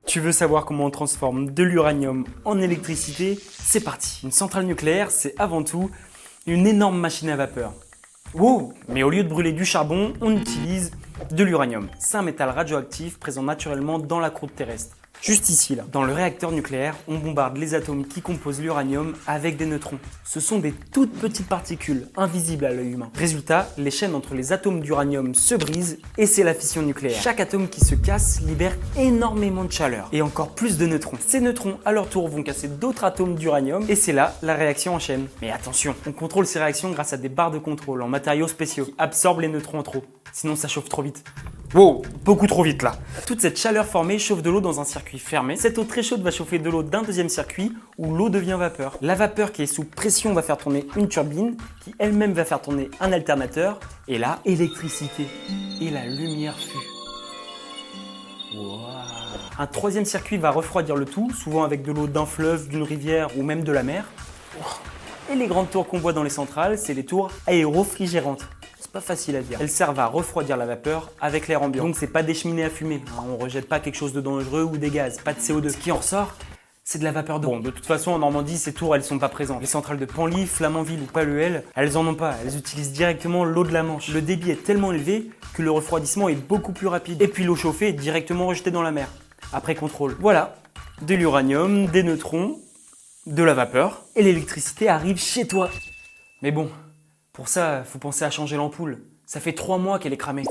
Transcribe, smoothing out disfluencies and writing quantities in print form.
Tu veux savoir comment on transforme de l'uranium en électricité? C'est parti. Une centrale nucléaire, c'est avant tout une énorme machine à vapeur. Wow! Mais au lieu de brûler du charbon, on utilise de l'uranium. C'est un métal radioactif présent naturellement dans la croûte terrestre. Juste ici, là. Dans le réacteur nucléaire, on bombarde les atomes qui composent l'uranium avec des neutrons. Ce sont des toutes petites particules, invisibles à l'œil humain. Résultat, les chaînes entre les atomes d'uranium se brisent et c'est la fission nucléaire. Chaque atome qui se casse libère énormément de chaleur et encore plus de neutrons. Ces neutrons, à leur tour, vont casser d'autres atomes d'uranium et c'est là la réaction en chaîne. Mais attention, on contrôle ces réactions grâce à des barres de contrôle en matériaux spéciaux qui absorbent les neutrons en trop. Sinon, ça chauffe trop vite. Wow, beaucoup trop vite là. Toute cette chaleur formée chauffe de l'eau dans un circuit fermé. Cette eau très chaude va chauffer de l'eau d'un deuxième circuit où l'eau devient vapeur. La vapeur qui est sous pression va faire tourner une turbine qui elle-même va faire tourner un alternateur. Et là, électricité. Et la lumière fut. Wow. Un troisième circuit va refroidir le tout, souvent avec de l'eau d'un fleuve, d'une rivière ou même de la mer. Et les grandes tours qu'on voit dans les centrales, c'est les tours aérofrigérantes. Pas facile à dire. Elles servent à refroidir la vapeur avec l'air ambiant. Donc c'est pas des cheminées à fumer. On rejette pas quelque chose de dangereux ou des gaz, pas de CO2. Ce qui en ressort, c'est de la vapeur d'eau. Bon, de toute façon en Normandie, ces tours elles sont pas présentes. Les centrales de Penly, Flamanville ou Paluel, elles en ont pas. Elles utilisent directement l'eau de la Manche. Le débit est tellement élevé que le refroidissement est beaucoup plus rapide. Et puis l'eau chauffée est directement rejetée dans la mer. Après contrôle. Voilà, de l'uranium, des neutrons, de la vapeur et l'électricité arrive chez toi. Mais bon. Pour ça, faut penser à changer l'ampoule. Ça fait 3 mois qu'elle est cramée.